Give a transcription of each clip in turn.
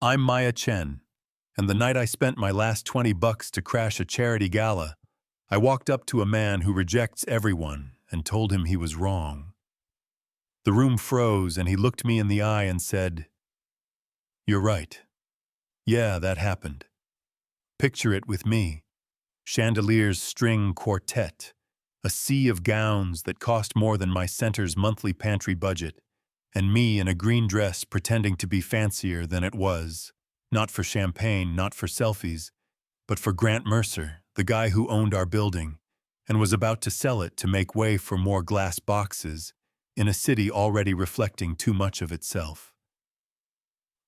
I'm Maya Chen, and the night I spent my last $20 to crash a charity gala, I walked up to a man who rejects everyone and told him he was wrong. The room froze and he looked me in the eye and said, "You're right. Yeah, that happened. Picture it with me. Chandelier's string quartet, a sea of gowns that cost more than my center's monthly pantry budget, and me in a green dress pretending to be fancier than it was, not for champagne, not for selfies, but for Grant Mercer, the guy who owned our building, and was about to sell it to make way for more glass boxes in a city already reflecting too much of itself.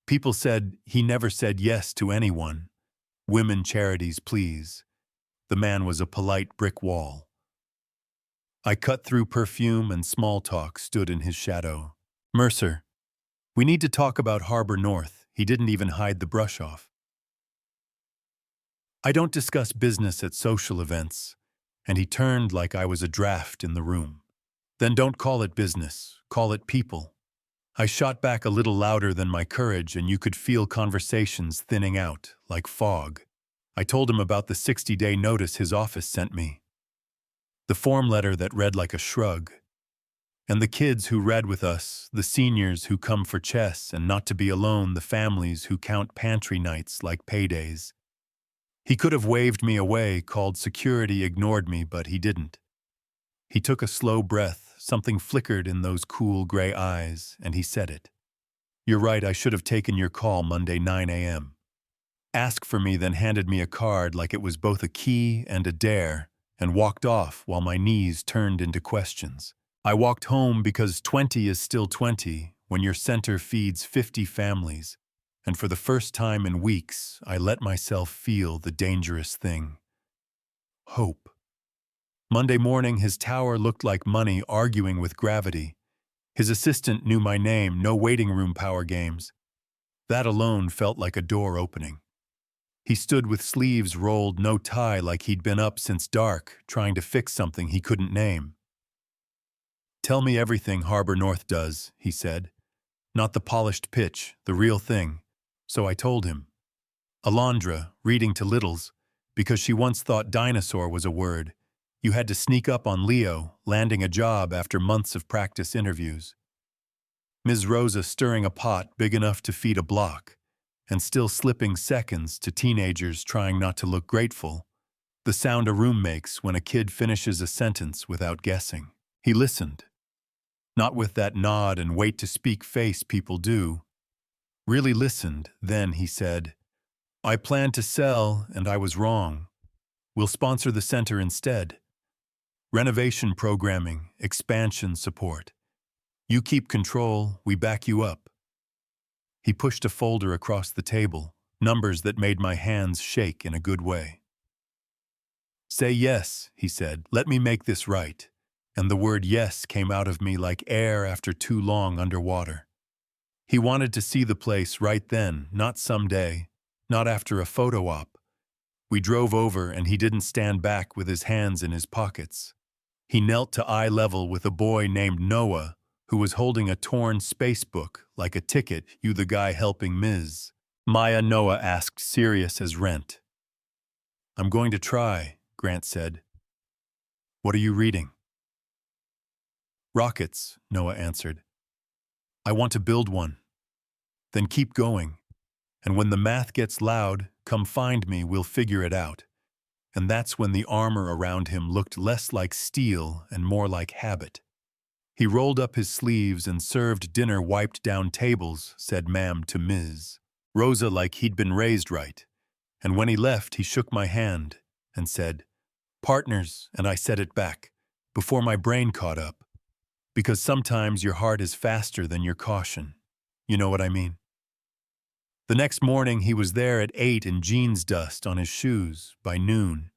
People said he never said yes to anyone. Women charities, please. The man was a polite brick wall. I cut through perfume and small talk, stood in his shadow. "Mercer, we need to talk about Harbor North." He didn't even hide the brush off. "I don't discuss business at social events." And he turned like I was a draft in the room. "Then don't call it business, call it people." I shot back a little louder than my courage, and you could feel conversations thinning out, like fog. I told him about the 60-day notice his office sent me. The form letter that read like a shrug. And the kids who read with us, the seniors who come for chess and not to be alone, the families who count pantry nights like paydays. He could have waved me away, called security, ignored me, but he didn't. He took a slow breath, something flickered in those cool gray eyes, and he said it. "You're right, I should have taken your call Monday 9 a.m. Asked for me, then handed me a card like it was both a key and a dare, and walked off while my knees turned into questions. I walked home because 20 is still 20 when your center feeds 50 families, and for the first time in weeks, I let myself feel the dangerous thing. Hope. Monday morning, his tower looked like money arguing with gravity. His assistant knew my name, no waiting room power games. That alone felt like a door opening. He stood with sleeves rolled, no tie, like he'd been up since dark, trying to fix something he couldn't name. "Tell me everything Harbor North does," he said. "Not the polished pitch, the real thing." So I told him. Alondra, reading to littles, because she once thought dinosaur was a word. You had to sneak up on Leo, landing a job after months of practice interviews. Ms. Rosa stirring a pot big enough to feed a block, and still slipping seconds to teenagers trying not to look grateful. The sound a room makes when a kid finishes a sentence without guessing. He listened. Not with that nod and wait to speak face people do. Really listened, then he said, "I planned to sell, and I was wrong. We'll sponsor the center instead. Renovation programming, expansion support. You keep control, we back you up." He pushed a folder across the table, numbers that made my hands shake in a good way. "Say yes," he said. "Let me make this right." And the word yes came out of me like air after too long underwater. He wanted to see the place right then, not someday, not after a photo op. We drove over and he didn't stand back with his hands in his pockets. He knelt to eye level with a boy named Noah, who was holding a torn space book like a ticket. "You the guy helping Ms. Maya?" Noah asked, serious as rent. "I'm going to try," Grant said. "What are you reading?" "Rockets," Noah answered. "I want to build one." "Then keep going. And when the math gets loud, come find me, we'll figure it out." And that's when the armor around him looked less like steel and more like habit. He rolled up his sleeves and served dinner, wiped down tables, said ma'am to Ms. Rosa like he'd been raised right. And when he left, he shook my hand and said, "Partners," and I said it back, before my brain caught up. Because sometimes your heart is faster than your caution. You know what I mean? The next morning, he was there at 8 in jeans dust on his shoes by noon.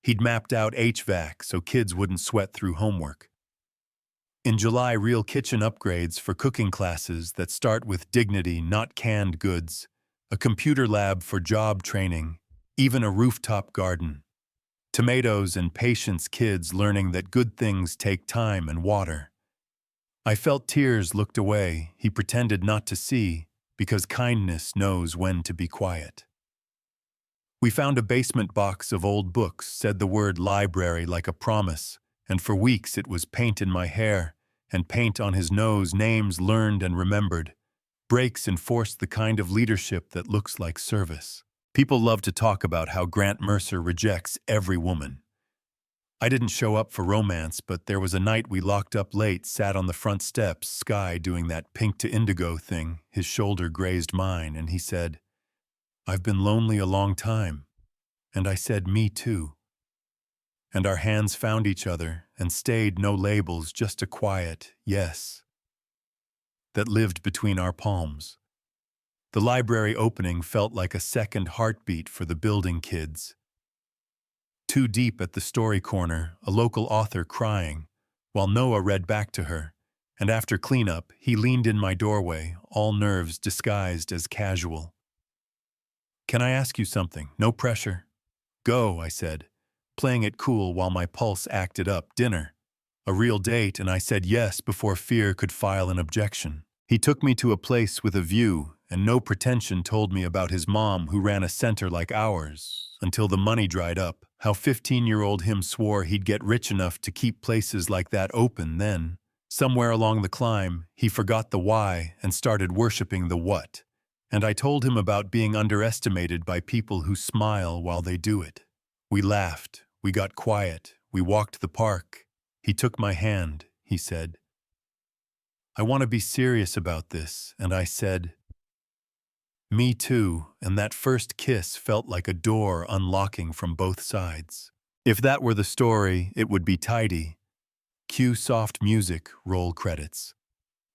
He'd mapped out HVAC so kids wouldn't sweat through homework. In July, real kitchen upgrades for cooking classes that start with dignity, not canned goods, a computer lab for job training, even a rooftop garden. Tomatoes and patience, kids learning that good things take time and water. I felt tears, looked away. He pretended not to see, because kindness knows when to be quiet. We found a basement box of old books, said the word library like a promise, and for weeks it was paint in my hair and paint on his nose, names learned and remembered. Breaks enforced the kind of leadership that looks like service. People love to talk about how Grant Mercer rejects every woman. I didn't show up for romance, but there was a night we locked up late, sat on the front steps, Sky doing that pink to indigo thing. His shoulder grazed mine, and he said, "I've been lonely a long time." And I said, "Me too." And our hands found each other and stayed, no labels, just a quiet yes that lived between our palms. The library opening felt like a second heartbeat for the building kids. Too deep at the story corner, a local author crying, while Noah read back to her, and after cleanup, he leaned in my doorway, all nerves disguised as casual. "Can I ask you something? No pressure." "Go," I said, playing it cool while my pulse acted up. "Dinner? A real date?" And I said yes before fear could file an objection. He took me to a place with a view, and no pretension told me about his mom who ran a center like ours, until the money dried up, how 15-year-old him swore he'd get rich enough to keep places like that open. Then, somewhere along the climb, he forgot the why and started worshiping the what. And I told him about being underestimated by people who smile while they do it. We laughed, we got quiet, we walked the park. He took my hand, he said, "I want to be serious about this," and I said, "Me too," and that first kiss felt like a door unlocking from both sides. If that were the story, it would be tidy. Cue soft music, roll credits.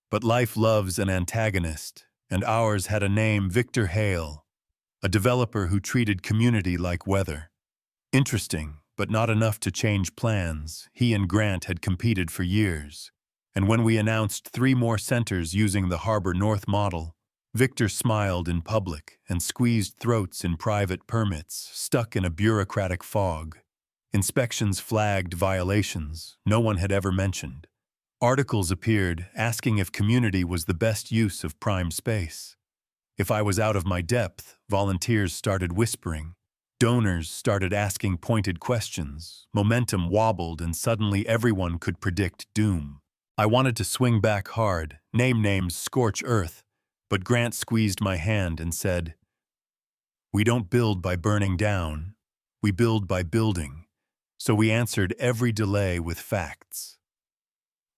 But life loves an antagonist, and ours had a name, Victor Hale, a developer who treated community like weather. Interesting, but not enough to change plans. He and Grant had competed for years, and when we announced 3 more centers using the Harbor North model, Victor smiled in public and squeezed throats in private permits, stuck in a bureaucratic fog. Inspections flagged violations no one had ever mentioned. Articles appeared asking if community was the best use of prime space. If I was out of my depth, volunteers started whispering. Donors started asking pointed questions. Momentum wobbled, and suddenly everyone could predict doom. I wanted to swing back hard, name names, scorch earth, but Grant squeezed my hand and said, "We don't build by burning down, we build by building." So we answered every delay with facts.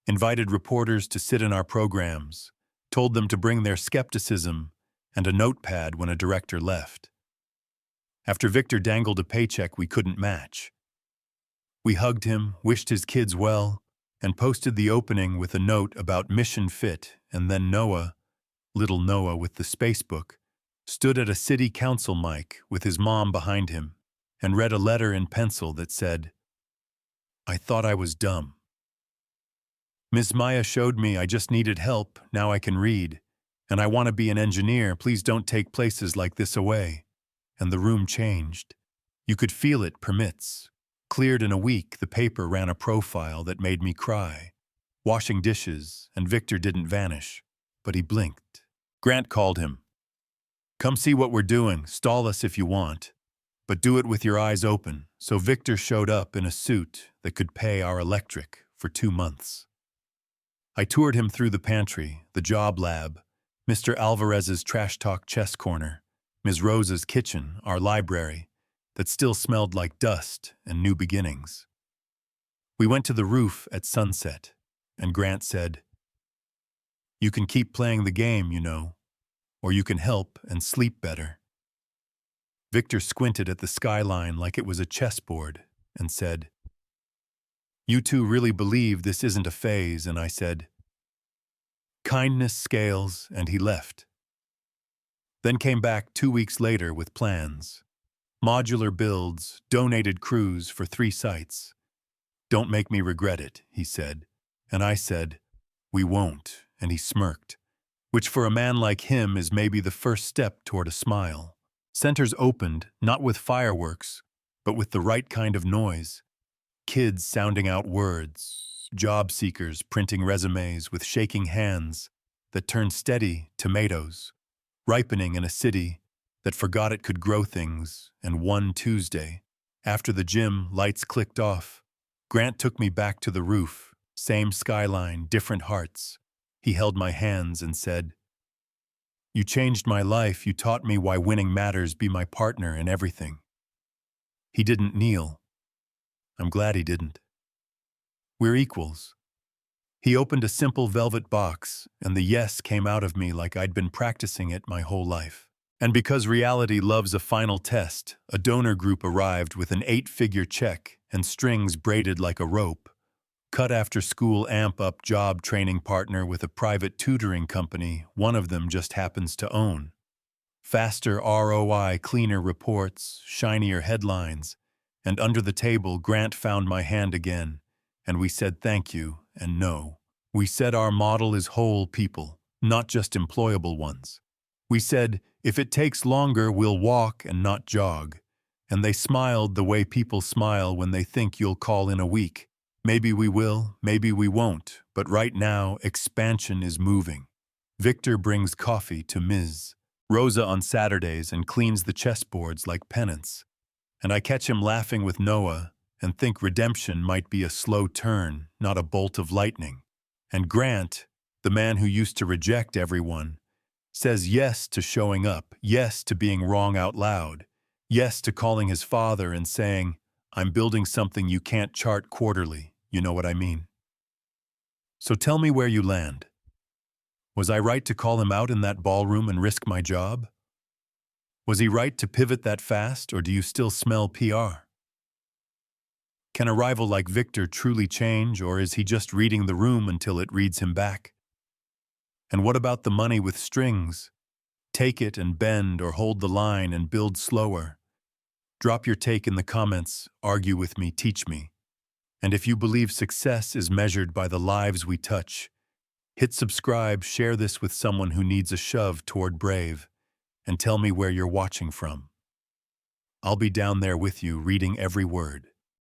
Invited reporters to sit in our programs, told them to bring their skepticism and a notepad when a director left. After Victor dangled a paycheck we couldn't match, we hugged him, wished his kids well, and posted the opening with a note about mission fit. And then Noah, little Noah with the spacebook, stood at a city council mic with his mom behind him and read a letter in pencil that said, "I thought I was dumb. Miss Maya showed me I just needed help, now I can read, and I want to be an engineer, please don't take places like this away." And the room changed. You could feel it, permits. Cleared in a week, the paper ran a profile that made me cry. Washing dishes, and Victor didn't vanish, but he blinked. Grant called him. "Come see what we're doing, stall us if you want, but do it with your eyes open." So Victor showed up in a suit that could pay our electric for 2 months. I toured him through the pantry, the job lab, Mr. Alvarez's trash talk chess corner, Ms. Rosa's kitchen, our library, that still smelled like dust and new beginnings. We went to the roof at sunset, and Grant said, "You can keep playing the game, you know, or you can help and sleep better." Victor squinted at the skyline like it was a chessboard and said, "You two really believe this isn't a phase?" And I said, "Kindness scales," and he left. Then came back 2 weeks later with plans. Modular builds, donated crews for 3 sites. "Don't make me regret it," he said. And I said, "We won't," and he smirked, which for a man like him is maybe the first step toward a smile. Centers opened, not with fireworks, but with the right kind of noise. Kids sounding out words, job seekers printing resumes with shaking hands that turned steady tomatoes. ripening in a city that forgot it could grow things. And one Tuesday, after the gym lights clicked off, Grant took me back to the roof, same skyline, different hearts. He held my hands and said, "You changed my life, you taught me why winning matters, be my partner in everything." He didn't kneel. I'm glad he didn't. We're equals. He opened a simple velvet box, and the yes came out of me like I'd been practicing it my whole life. And because reality loves a final test, a donor group arrived with an 8-figure check and strings braided like a rope. Cut after school amp-up job training partner with a private tutoring company one of them just happens to own. Faster ROI, cleaner reports, shinier headlines. And under the table, Grant found my hand again, and we said thank you and no. We said our model is whole people, not just employable ones. We said, if it takes longer, we'll walk and not jog. And they smiled the way people smile when they think you'll call in a week. Maybe we will, maybe we won't, but right now, expansion is moving. Victor brings coffee to Ms. Rosa on Saturdays and cleans the chessboards like penance. And I catch him laughing with Noah and think redemption might be a slow turn, not a bolt of lightning. And Grant, the man who used to reject everyone, says yes to showing up, yes to being wrong out loud, yes to calling his father and saying, "I'm building something you can't chart quarterly, you know what I mean?" So tell me where you land. Was I right to call him out in that ballroom and risk my job? Was he right to pivot that fast, or do you still smell PR? Can a rival like Victor truly change, or is he just reading the room until it reads him back? And what about the money with strings? Take it and bend, or hold the line and build slower. Drop your take in the comments, argue with me, teach me. And if you believe success is measured by the lives we touch, hit subscribe, share this with someone who needs a shove toward brave, and tell me where you're watching from. I'll be down there with you, reading every word.